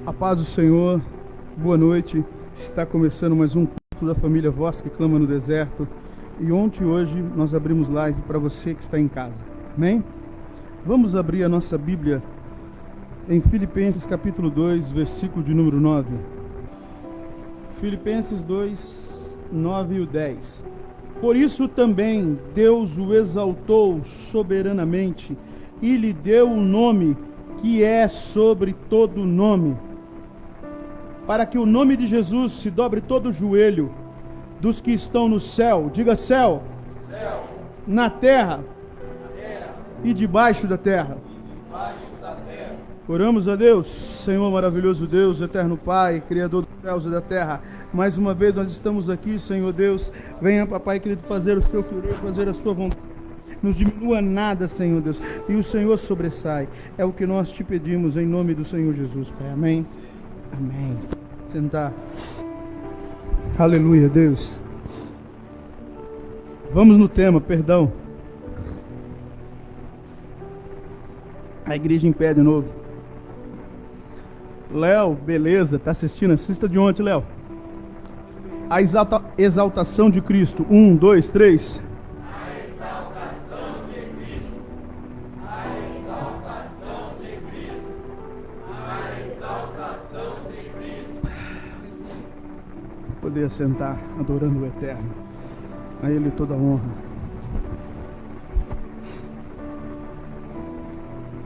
A paz do Senhor, boa noite. Está começando mais um culto da família Voz que Clama no Deserto. E ontem e hoje nós abrimos live para você que está em casa. Amém? Vamos abrir a nossa Bíblia em Filipenses capítulo 2, versículo de número 9. Filipenses 2, 9 e 10. Por isso também Deus o exaltou soberanamente e lhe deu o nome que é sobre todo nome, para que o nome de Jesus se dobre todo o joelho dos que estão no céu, diga céu, na terra, e debaixo da terra. Oramos a Deus, Senhor maravilhoso Deus, eterno Pai, Criador dos céus e da terra. Mais uma vez nós estamos aqui, Senhor Deus. Venha, papai querido, fazer o seu querer, fazer a sua vontade. Nos diminua nada, Senhor Deus, e o Senhor sobressai. É o que nós te pedimos em nome do Senhor Jesus, Pai. Amém. Amém. Sentar. Aleluia, Deus. Vamos no tema, perdão. A igreja em pé de novo. Léo, beleza, tá assistindo? Assista de ontem, Léo. A exaltação de Cristo. 1, 2, 3. A exaltação de Cristo. A exaltação de Cristo. A exaltação de Cristo. Poder sentar adorando o Eterno. A Ele toda a honra.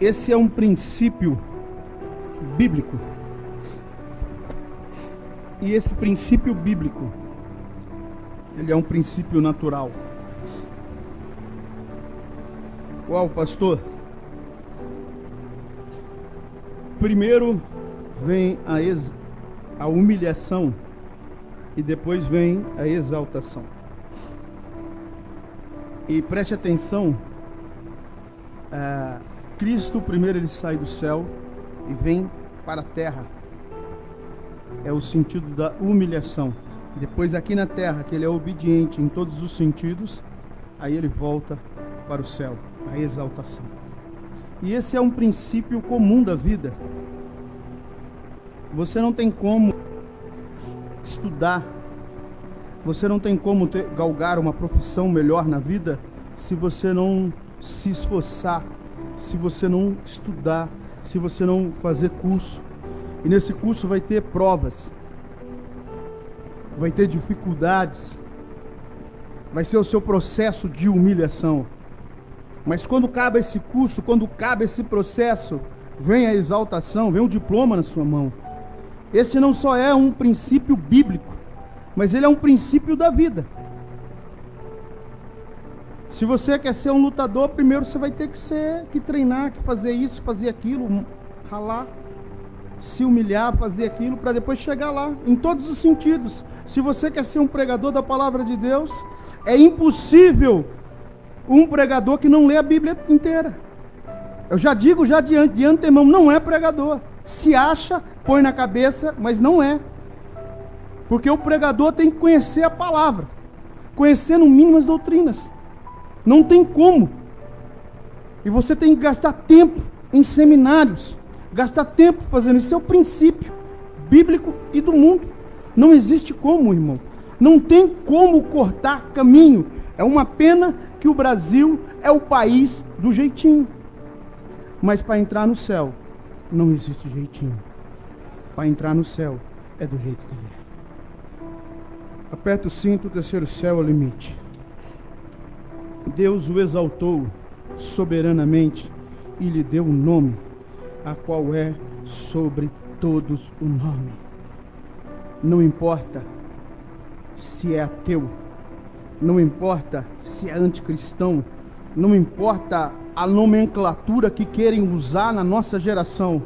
Esse é um princípio bíblico. E esse princípio bíblico, ele é um princípio natural. Qual, pastor? Primeiro vem a humilhação e depois vem a exaltação. E preste atenção, Cristo primeiro ele sai do céu e vem para a terra. É o sentido da humilhação. Depois aqui na terra, que ele é obediente em todos os sentidos, aí ele volta para o céu, a exaltação. E esse é um princípio comum da vida. Você não tem como estudar, você não tem como galgar uma profissão melhor na vida se você não se esforçar, se você não estudar, se você não fazer curso. E nesse curso vai ter provas, vai ter dificuldades, vai ser o seu processo de humilhação. Mas quando acaba esse curso, quando acaba esse processo, vem a exaltação, vem o diploma na sua mão. Esse não só é um princípio bíblico, mas ele é um princípio da vida. Se você quer ser um lutador, primeiro você vai ter que treinar, que fazer isso, fazer aquilo, ralar, se humilhar, fazer aquilo, para depois chegar lá, em todos os sentidos. Se você quer ser um pregador da palavra de Deus, é impossível um pregador que não lê a Bíblia inteira. Eu já digo de antemão, não é pregador. Se acha, põe na cabeça, mas não é. Porque o pregador tem que conhecer a palavra, conhecer no mínimo as doutrinas. Não tem como. E você tem que gastar tempo em seminários, gastar tempo fazendo isso. É o princípio bíblico e do mundo. Não existe como, irmão. Não tem como cortar caminho. É uma pena que o Brasil é o país do jeitinho. Mas para entrar no céu, não existe jeitinho. Para entrar no céu, é do jeito que ele é. Aperta o cinto, o terceiro céu é o limite. Deus o exaltou soberanamente e lhe deu um nome, a qual é sobre todos o nome. Não importa se é ateu, não importa se é anticristão, não importa a nomenclatura que querem usar na nossa geração.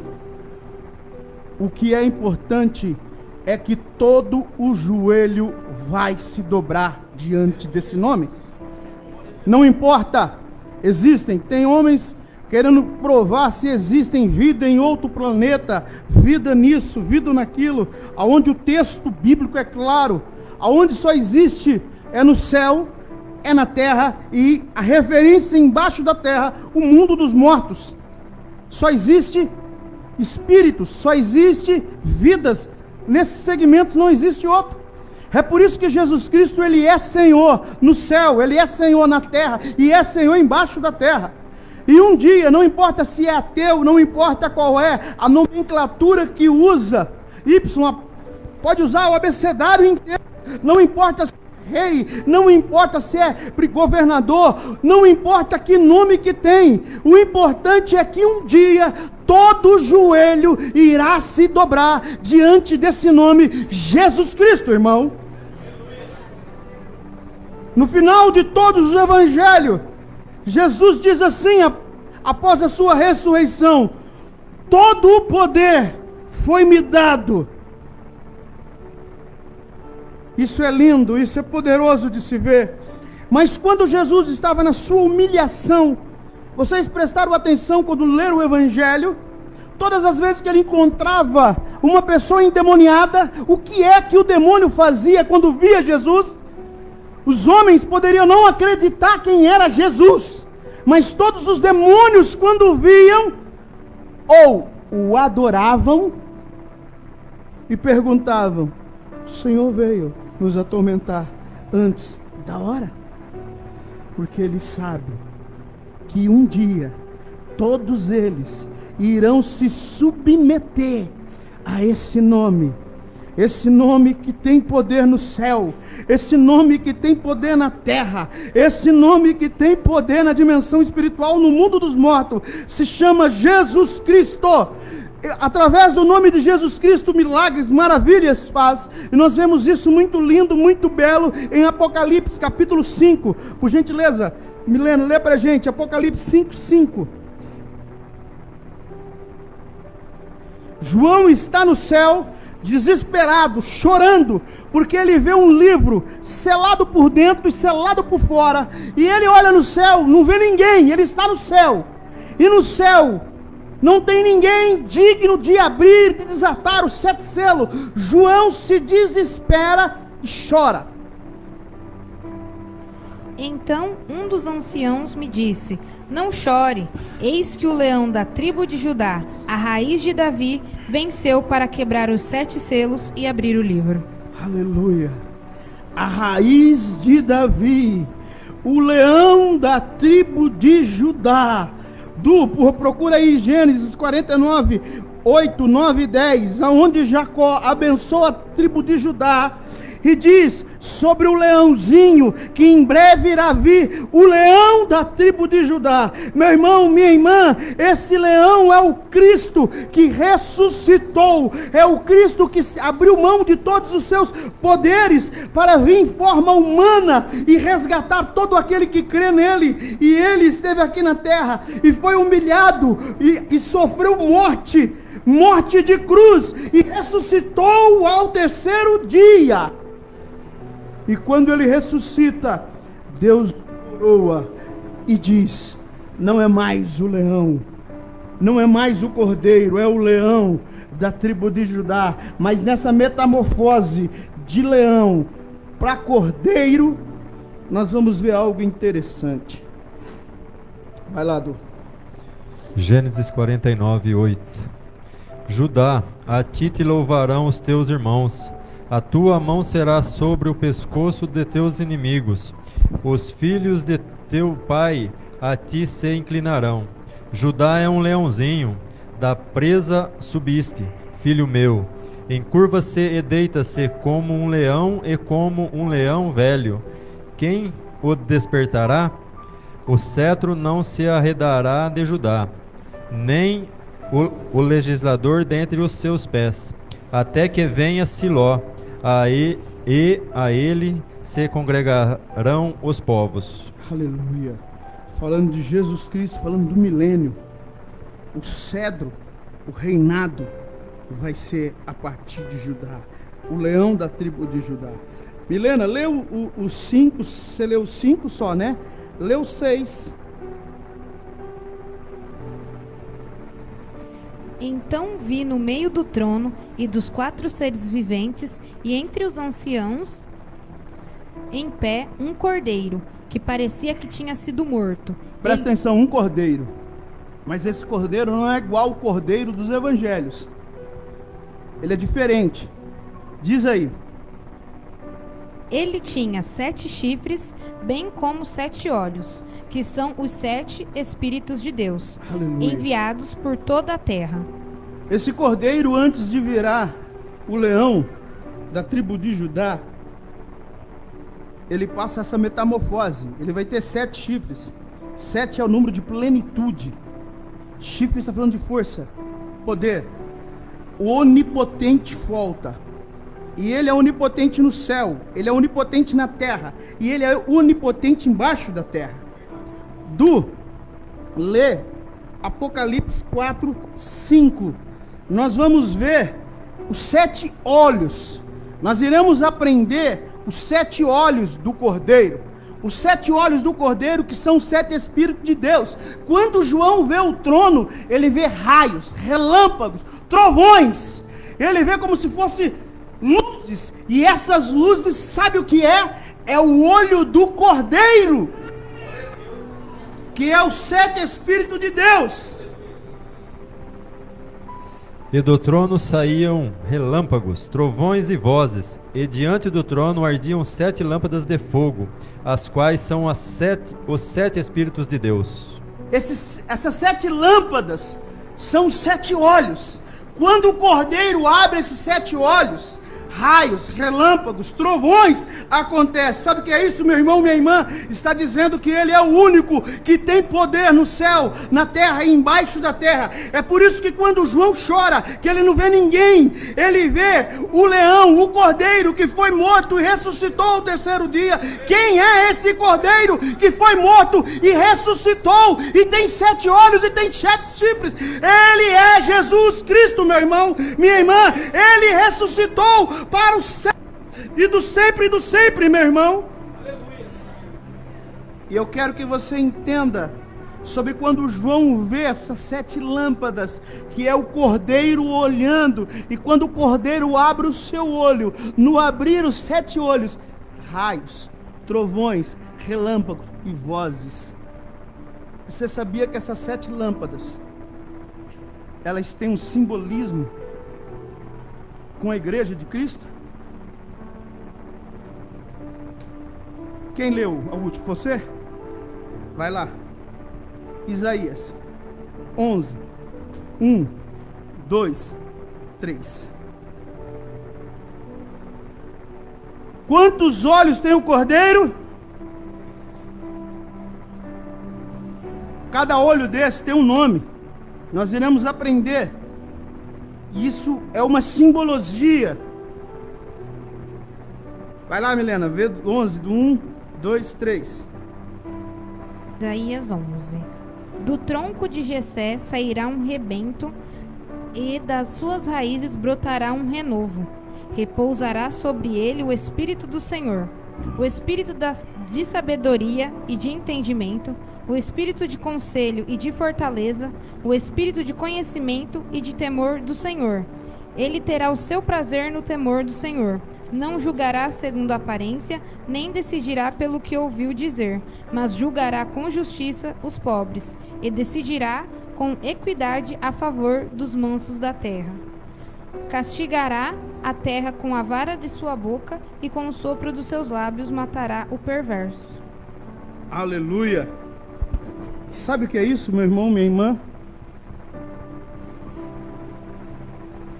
O que é importante é que todo o joelho vai se dobrar diante desse nome. Não importa, tem homens querendo provar se existem vida em outro planeta, vida nisso, vida naquilo, aonde o texto bíblico é claro, aonde só existe é no céu, é na terra, e a referência embaixo da terra, o mundo dos mortos. Só existe espíritos, só existe vidas. Nesses segmentos não existe outro. É por isso que Jesus Cristo, Ele é Senhor no céu, Ele é Senhor na terra e é Senhor embaixo da terra. E um dia, não importa se é ateu, não importa qual é a nomenclatura que usa, pode usar o abecedário inteiro, não importa se é rei, não importa se é governador, não importa que nome que tem, o importante é que um dia todo joelho irá se dobrar diante desse nome, Jesus Cristo, irmão. No final de todos os evangelhos, Jesus diz assim, após a sua ressurreição: todo o poder foi me dado. Isso é lindo, isso é poderoso de se ver. Mas quando Jesus estava na sua humilhação, vocês prestaram atenção quando leram o evangelho? Todas as vezes que ele encontrava uma pessoa endemoniada, o que é que o demônio fazia quando via Jesus? Os homens poderiam não acreditar quem era Jesus, mas todos os demônios, quando viam, ou o adoravam e perguntavam: o Senhor veio nos atormentar antes da hora? Porque Ele sabe que um dia todos eles irão se submeter a esse nome que tem poder no céu, esse nome que tem poder na terra, esse nome que tem poder na dimensão espiritual, no mundo dos mortos, se chama Jesus Cristo. Através do nome de Jesus Cristo, milagres, maravilhas faz, e nós vemos isso muito lindo, muito belo, em Apocalipse capítulo 5, por gentileza, Milena, lê pra gente, Apocalipse 5:5. João está no céu, desesperado, chorando, porque ele vê um livro selado por dentro e selado por fora, e ele olha no céu, não vê ninguém, ele está no céu, e no céu não tem ninguém digno de abrir, de desatar os 7 selos. João se desespera e chora. Então um dos anciãos me disse: não chore, eis que o leão da tribo de Judá, a raiz de Davi, venceu para quebrar os 7 selos e abrir o livro. Aleluia! A raiz de Davi, o leão da tribo de Judá. Procura aí Gênesis 49, 8, 9 e 10, aonde Jacó abençoa a tribo de Judá e diz sobre o leãozinho que em breve irá vir, o leão da tribo de Judá. Meu irmão, minha irmã, esse leão é o Cristo que ressuscitou, é o Cristo que abriu mão de todos os seus poderes para vir em forma humana e resgatar todo aquele que crê nele. E ele esteve aqui na terra e foi humilhado e sofreu morte de cruz, e ressuscitou ao 3º dia. E quando ele ressuscita, Deus coroa e diz: não é mais o leão, não é mais o cordeiro, é o leão da tribo de Judá. Mas nessa metamorfose de leão para cordeiro, nós vamos ver algo interessante. Vai lá, Du. Gênesis 49, 8. Judá, a ti te louvarão os teus irmãos, a tua mão será sobre o pescoço de teus inimigos, os filhos de teu pai a ti se inclinarão. Judá é um leãozinho, da presa subiste, filho meu, encurva-se e deita-se como um leão e como um leão velho. Quem o despertará? O cetro não se arredará de Judá, nem o legislador dentre os seus pés, até que venha Siló, e a ele se congregarão os povos. Aleluia. Falando de Jesus Cristo, falando do milênio, o cedro, o reinado vai ser a partir de Judá, o leão da tribo de Judá. Milena, lê o 5, você leu o 5 só, né? Lê o 6. Então vi no meio do trono e dos 4 seres viventes e entre os anciãos, em pé, um cordeiro, que parecia que tinha sido morto. Presta atenção, um cordeiro. Mas esse cordeiro não é igual ao cordeiro dos evangelhos. Ele é diferente. Diz aí. Ele tinha 7 chifres, bem como 7 olhos, que são os 7 Espíritos de Deus, Aleluia. enviados por toda a terra. Esse cordeiro, antes de virar o leão da tribo de Judá, ele passa essa metamorfose. Ele vai ter 7 chifres. 7 é o número de plenitude. Chifre está falando de força, poder. O onipotente volta. E ele é onipotente no céu. Ele é onipotente na terra. E ele é onipotente embaixo da terra. Lê Apocalipse 4, 5. Nós vamos ver os 7 olhos. Nós iremos aprender os 7 olhos do Cordeiro. Os 7 olhos do Cordeiro, que são os 7 Espíritos de Deus. Quando João vê o trono, ele vê raios, relâmpagos, trovões. Ele vê como se fosse luzes. E essas luzes, sabe o que é? É o olho do Cordeiro, que é os 7 Espíritos de Deus. E do trono saíam relâmpagos, trovões e vozes, e diante do trono ardiam 7 lâmpadas de fogo, as quais são os 7 Espíritos de Deus. Essas 7 lâmpadas são os 7 olhos. Quando o Cordeiro abre esses 7 olhos, raios, relâmpagos, trovões acontecem. Sabe o que é isso, meu irmão, minha irmã? Está dizendo que ele é o único que tem poder no céu, na terra e embaixo da terra. É por isso que quando João chora, que ele não vê ninguém, ele vê o leão, o cordeiro que foi morto e ressuscitou ao 3º dia. Quem é esse cordeiro que foi morto e ressuscitou e tem 7 olhos e tem 7 chifres? Ele é Jesus Cristo, meu irmão, minha irmã. Ele ressuscitou para o céu e do sempre, meu irmão. Aleluia. E eu quero que você entenda sobre quando João vê essas 7 lâmpadas, que é o Cordeiro olhando, e quando o Cordeiro abre o seu olho, no abrir os 7 olhos, raios, trovões, relâmpagos e vozes. Você sabia que essas 7 lâmpadas, elas têm um simbolismo com a igreja de Cristo? Quem leu a última? Você? Vai lá. Isaías 11, 1, 2, 3. Quantos olhos tem o cordeiro? Cada olho desse tem um nome. Nós iremos aprender. Isso é uma simbologia. Vai lá, Milena, vê 11, do 1, 2, 3. Isaías 11. Do tronco de Jessé sairá um rebento, e das suas raízes brotará um renovo. Repousará sobre ele o Espírito do Senhor, o Espírito de sabedoria e de entendimento, o Espírito de conselho e de fortaleza, o Espírito de conhecimento e de temor do Senhor. Ele terá o seu prazer no temor do Senhor. Não julgará segundo a aparência, nem decidirá pelo que ouviu dizer, mas julgará com justiça os pobres, e decidirá com equidade a favor dos mansos da terra. Castigará a terra com a vara de sua boca, e com o sopro dos seus lábios matará o perverso. Aleluia! Sabe o que é isso, meu irmão, minha irmã?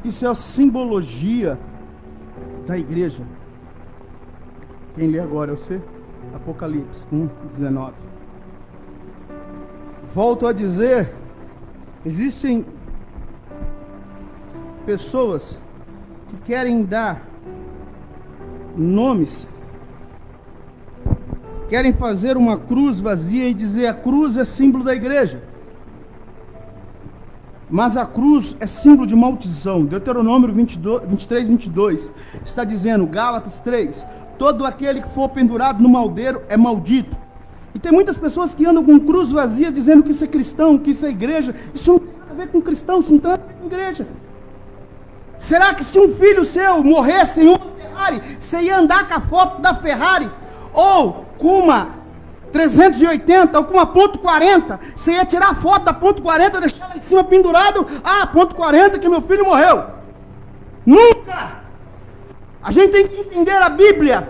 Isso é a simbologia da igreja. Quem lê agora é você? Apocalipse 1, 19. Volto a dizer, existem pessoas que querem dar nomes, querem fazer uma cruz vazia e dizer a cruz é símbolo da igreja. Mas a cruz é símbolo de maldição. Deuteronômio 23, 22 está dizendo, Gálatas 3, todo aquele que for pendurado no madeiro é maldito. E tem muitas pessoas que andam com cruz vazia dizendo que isso é cristão, que isso é igreja. Isso não tem nada a ver com cristão, isso não tem nada a ver com igreja. Será que se um filho seu morresse em uma Ferrari, você ia andar com a foto da Ferrari? Ou com uma 380 ou com uma ponto 40, você ia tirar a foto da ponto 40, deixar lá em cima pendurado, ponto 40 que meu filho morreu. Nunca! A gente tem que entender a Bíblia.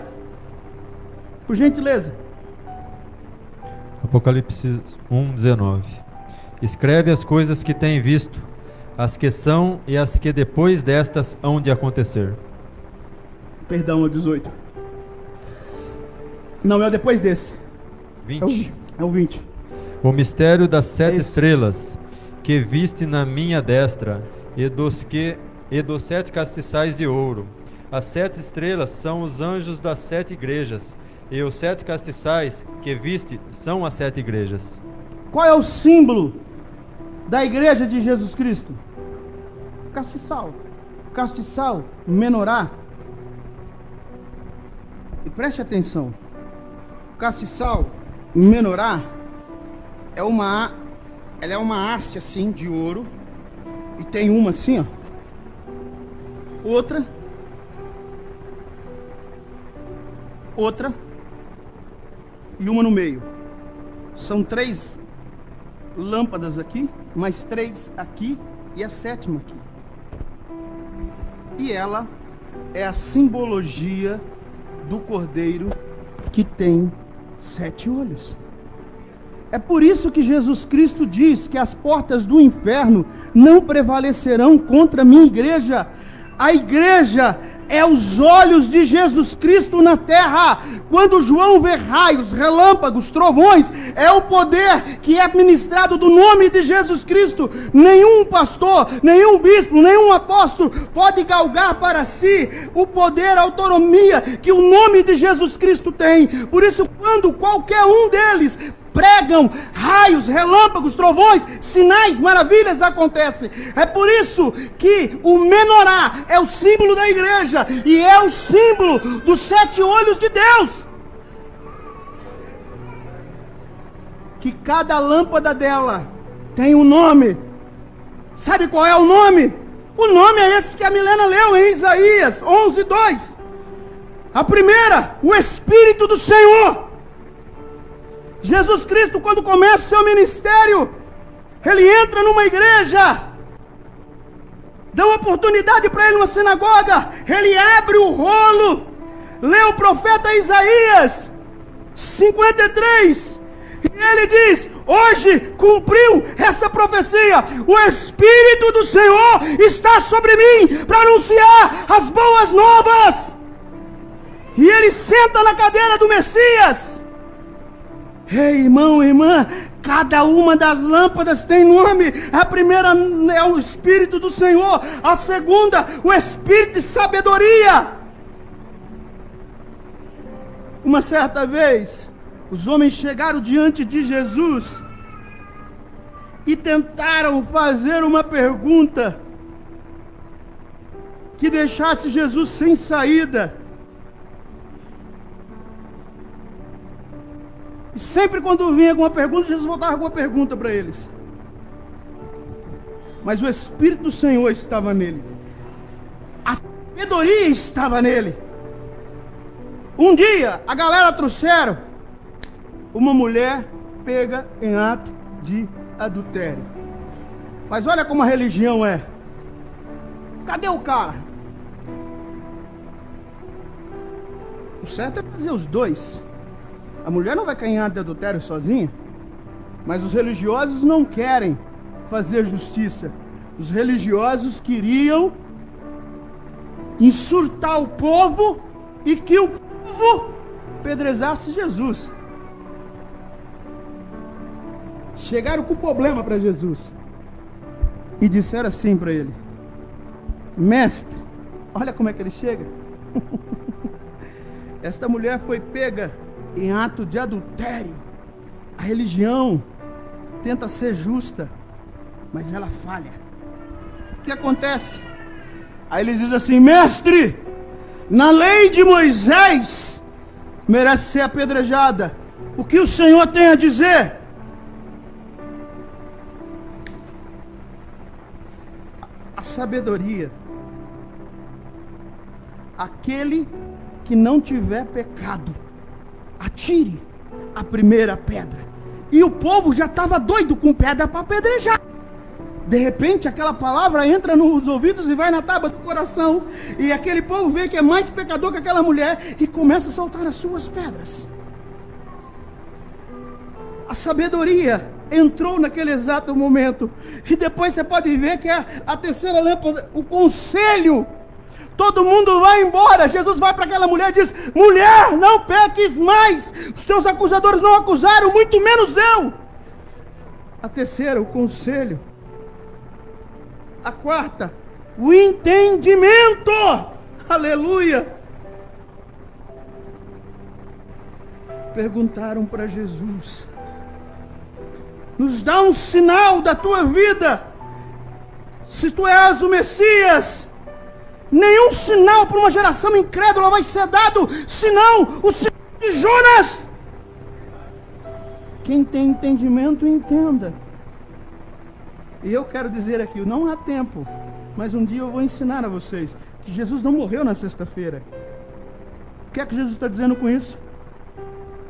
Por gentileza. Apocalipse 1:19. Escreve as coisas que tem visto, as que são e as que depois destas hão de acontecer. Perdão, é o 18. Não, é o depois desse. 20. É o 20. O mistério das 7 Esse. estrelas, que viste na minha destra, e dos 7 castiçais de ouro. As 7 estrelas são os anjos das 7 igrejas, e os 7 castiçais que viste são as 7 igrejas. Qual é o símbolo da igreja de Jesus Cristo? Castiçal. Castiçal, menorá. E preste atenção. Castiçal, menorá, ela é uma haste assim de ouro, e tem uma assim, ó. Outra e uma no meio. São 3 lâmpadas aqui, mais 3 aqui e a 7ª aqui. E ela é a simbologia do Cordeiro que tem 7 olhos. É por isso que Jesus Cristo diz que as portas do inferno não prevalecerão contra a minha igreja. A igreja é os olhos de Jesus Cristo na terra. Quando João vê raios, relâmpagos, trovões, é o poder que é ministrado do nome de Jesus Cristo. Nenhum pastor, nenhum bispo, nenhum apóstolo pode galgar para si o poder, a autonomia que o nome de Jesus Cristo tem. Por isso, quando qualquer um deles pregam, raios, relâmpagos, trovões, sinais, maravilhas acontecem. É por isso que o menorá é o símbolo da igreja e é o símbolo dos 7 olhos de Deus. Que cada lâmpada dela tem um nome. Sabe qual é o nome? O nome é esse que a Milena leu em Isaías 11:2. A primeira, o Espírito do Senhor. Jesus Cristo, quando começa o seu ministério, ele entra numa igreja, dá uma oportunidade para ele numa sinagoga, ele abre o rolo, lê o profeta Isaías 53, e ele diz: hoje cumpriu essa profecia, o Espírito do Senhor está sobre mim para anunciar as boas novas. E ele senta na cadeira do Messias. Ei, irmão, irmã, cada uma das lâmpadas tem nome. A primeira é o Espírito do Senhor, a segunda, o Espírito de sabedoria. Uma certa vez, os homens chegaram diante de Jesus e tentaram fazer uma pergunta que deixasse Jesus sem saída. E sempre quando vinha alguma pergunta, Jesus voltava com uma pergunta para eles. Mas o Espírito do Senhor estava nele. A sabedoria estava nele. Um dia, a galera trouxeram uma mulher pega em ato de adultério. Mas olha como a religião é. Cadê o cara? O certo é fazer os dois. A mulher não vai cair em ato de adultério sozinha. Mas os religiosos não querem fazer justiça. Os religiosos queriam insultar o povo e que o povo apedrejasse Jesus. Chegaram com problema para Jesus e disseram assim para ele: mestre, olha como é que ele chega. Esta mulher foi pega em ato de adultério. A religião tenta ser justa, mas ela falha. O que acontece? Aí ele diz assim: mestre, na lei de Moisés merece ser apedrejada. O que o Senhor tem a dizer? A sabedoria. Aquele que não tiver pecado, atire a primeira pedra. E o povo já estava doido com pedra para apedrejar. De repente aquela palavra entra nos ouvidos e vai na tábua do coração. E aquele povo vê que é mais pecador que aquela mulher e começa a soltar as suas pedras. A sabedoria entrou naquele exato momento. E depois você pode ver que é a terceira lâmpada, o conselho. Todo mundo vai embora. Jesus vai para aquela mulher e diz: mulher, não peques mais. Os teus acusadores não acusaram, muito menos eu. A terceira, o conselho. A quarta, o entendimento. Aleluia. Perguntaram para Jesus: nos dá um sinal da tua vida, se tu és o Messias. Nenhum sinal para uma geração incrédula vai ser dado, senão o sinal de Jonas. Quem tem entendimento, entenda. E eu quero dizer aqui, não há tempo, mas um dia eu vou ensinar a vocês que Jesus não morreu na sexta-feira. O que é que Jesus está dizendo com isso?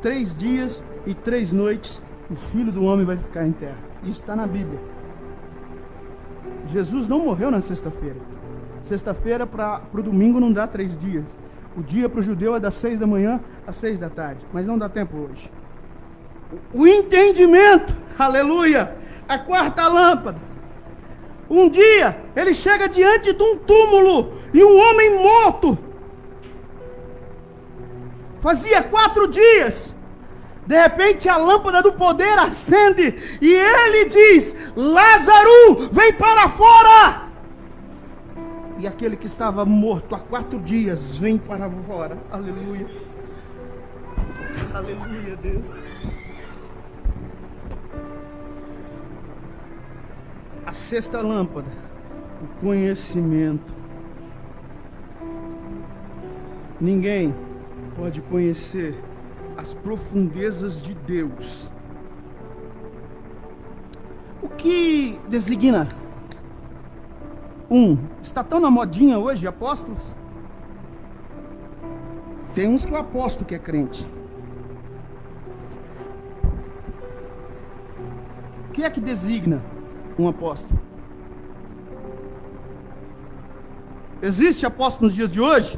3 dias e 3 noites o Filho do Homem vai ficar em terra. Isso está na Bíblia. Jesus não morreu na sexta-feira. Sexta-feira para o domingo não dá 3 dias. O dia para o judeu é das 6 da manhã às 6 da tarde. Mas não dá tempo hoje. O entendimento, aleluia. A quarta lâmpada. Um dia ele chega diante de um túmulo e um homem morto. Fazia 4 dias. De repente a lâmpada do poder acende e ele diz: Lázaro, vem para fora. E aquele que estava morto há 4 dias vem para fora. Aleluia. Aleluia, Deus. A sexta lâmpada, o conhecimento. Ninguém pode conhecer as profundezas de Deus. O que designa? Está tão na modinha hoje, apóstolos? Tem uns que eu aposto que é crente. O que é que designa um apóstolo? Existe apóstolo nos dias de hoje?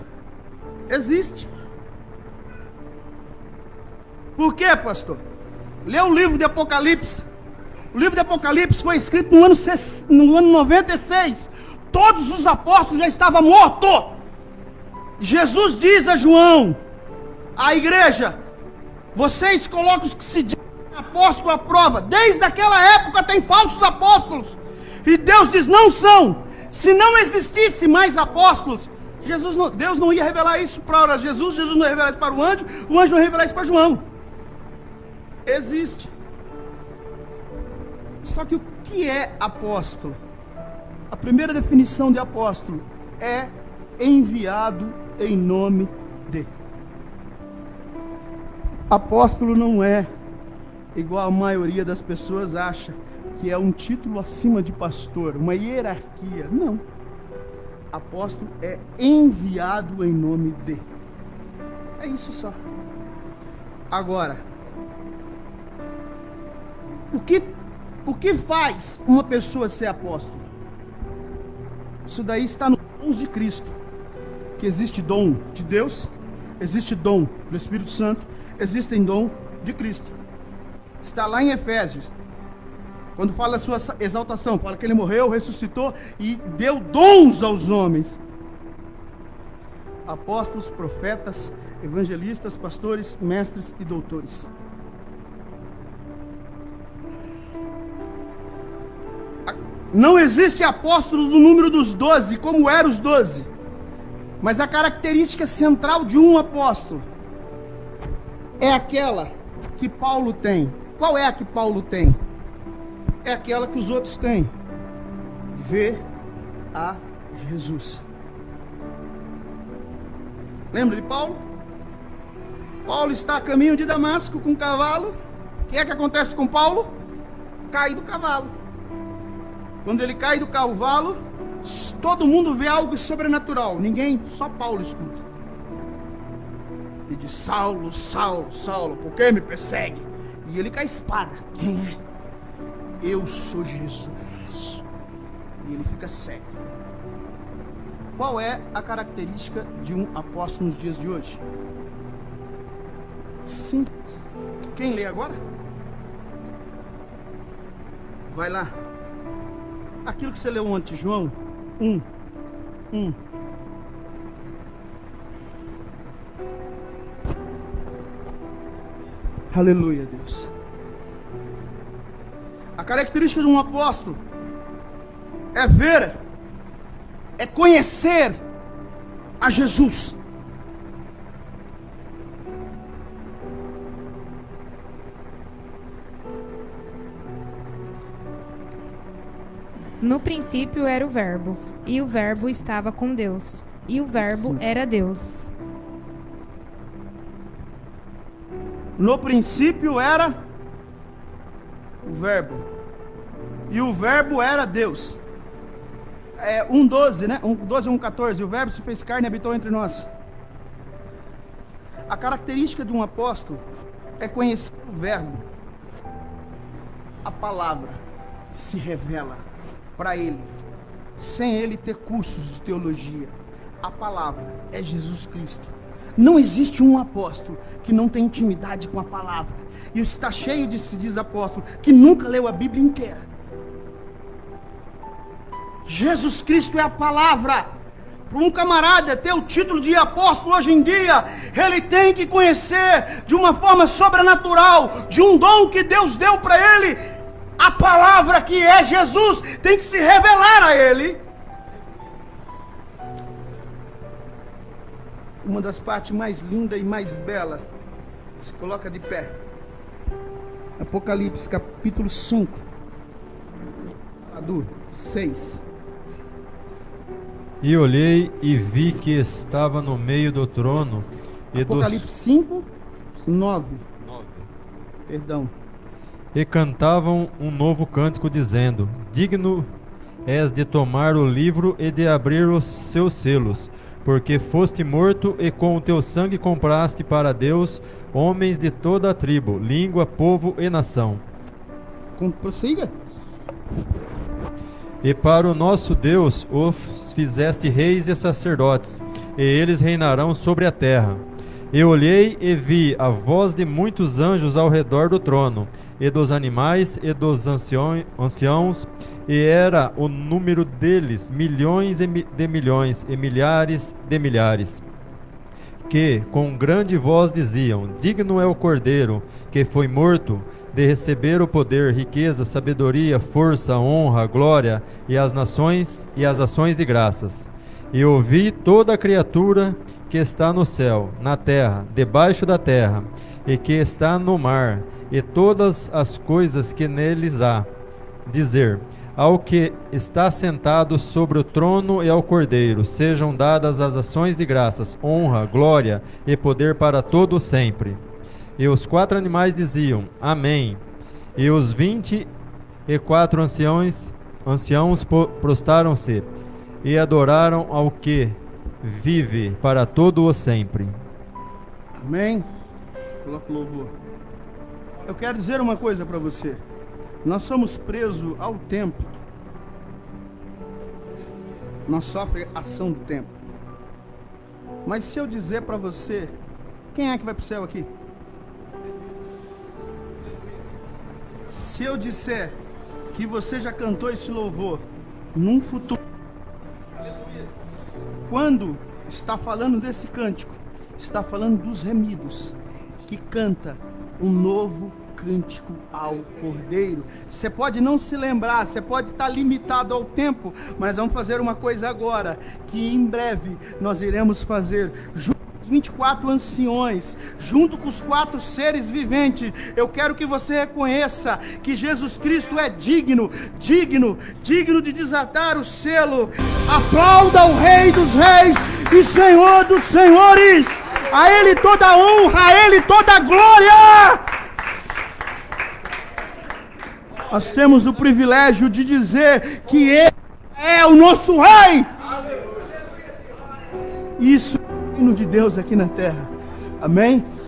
Existe. Por quê, pastor? Lê o livro de Apocalipse. O livro de Apocalipse foi escrito no ano 96. Todos os apóstolos já estavam mortos. Jesus diz a João, a igreja: vocês colocam os que se dizem apóstolo à prova. Desde aquela época tem falsos apóstolos. E Deus diz: não são. Se não existisse mais apóstolos, Deus não ia revelar isso para Jesus. Jesus não ia revelar isso para o anjo não ia revelar isso para João. Existe. Só que o que é apóstolo? A primeira definição de apóstolo é enviado em nome de. Apóstolo não é igual a maioria das pessoas acha, que é um título acima de pastor, uma hierarquia. Não. Apóstolo é enviado em nome de. É isso só. Agora, o que faz uma pessoa ser apóstolo? Isso daí está nos dons de Cristo. Que existe dom de Deus, existe dom do Espírito Santo, existem dom de Cristo. Está lá em Efésios. Quando fala a sua exaltação, fala que ele morreu, ressuscitou e deu dons aos homens. Apóstolos, profetas, evangelistas, pastores, mestres e doutores. Não existe apóstolo do número dos 12, como eram os 12. Mas a característica central de um apóstolo é aquela que Paulo tem. Qual é a que Paulo tem? É aquela que os outros têm. Ver a Jesus. Lembra de Paulo? Paulo está a caminho de Damasco com um cavalo. O que é que acontece com Paulo? Cai do cavalo. Quando ele cai do cavalo, todo mundo vê algo sobrenatural. Ninguém, só Paulo escuta. e diz: Saulo, Saulo, Saulo, por que me persegue? E ele com a espada: quem é? Eu sou Jesus. E ele fica cego. Qual é a característica de um apóstolo nos dias de hoje? Simples. Quem lê agora? Vai lá. Aquilo que você leu ontem, João 1. Aleluia, Deus. A característica de um apóstolo é ver, é conhecer a Jesus. No princípio era o Verbo, e o Verbo estava com Deus, e o Verbo era Deus. No princípio era o Verbo, e o Verbo era Deus. 1:12, né? 1:12 e 1:14. O Verbo se fez carne e habitou entre nós. A característica de um apóstolo é conhecer o Verbo. A palavra se revela para ele, sem ele ter cursos de teologia. A palavra é Jesus Cristo. Não existe um apóstolo que não tem intimidade com a palavra. E está cheio de se diz apóstolo que nunca leu a Bíblia inteira. Jesus Cristo é a palavra. Para um camarada ter o título de apóstolo hoje em dia, ele tem que conhecer de uma forma sobrenatural, de um dom que Deus deu para ele. A palavra que é Jesus tem que se revelar a ele. Uma das partes mais lindas e mais belas, se coloca de pé. Apocalipse capítulo 5, 6. E olhei e vi que estava no meio do trono e Apocalipse 5, 9. Perdão. E cantavam um novo cântico, dizendo: Digno és de tomar o livro e de abrir os seus selos, porque foste morto e com o teu sangue compraste para Deus homens de toda a tribo, língua, povo e nação. Prossiga. E para o nosso Deus os fizeste reis e sacerdotes, e eles reinarão sobre a terra. E olhei e vi a voz de muitos anjos ao redor do trono, e dos animais e dos anciãos, e era o número deles milhões de milhões e milhares de milhares, que com grande voz diziam: Digno é o Cordeiro que foi morto de receber o poder, riqueza, sabedoria, força, honra, glória e as nações e as ações de graças. E ouvi toda a criatura que está no céu, na terra, debaixo da terra, e que está no mar, e todas as coisas que neles há, dizer: Ao que está sentado sobre o trono e ao Cordeiro sejam dadas as ações de graças, honra, glória e poder para todo sempre. E os 4 animais diziam: Amém. E os 24 anciãos prostaram-se e adoraram ao que vive para todo o sempre. Amém. Coloca o louvor. Eu quero dizer uma coisa para você. Nós somos presos ao tempo. Nós sofremos ação do tempo. Mas se eu dizer para você, quem é que vai para o céu aqui? Se eu disser que você já cantou esse louvor num futuro, quando está falando desse cântico, está falando dos remidos, que canta um novo cântico ao Cordeiro. Você pode não se lembrar, você pode estar limitado ao tempo, mas vamos fazer uma coisa agora, que em breve nós iremos fazer junto com os 24 anciões, junto com os 4 seres viventes. Eu quero que você reconheça que Jesus Cristo é digno de desatar o selo. Aplauda o Rei dos Reis e Senhor dos Senhores. A Ele toda a honra, a Ele toda a glória. Nós temos o privilégio de dizer que Ele é o nosso Rei. Isso é o reino de Deus aqui na terra. Amém?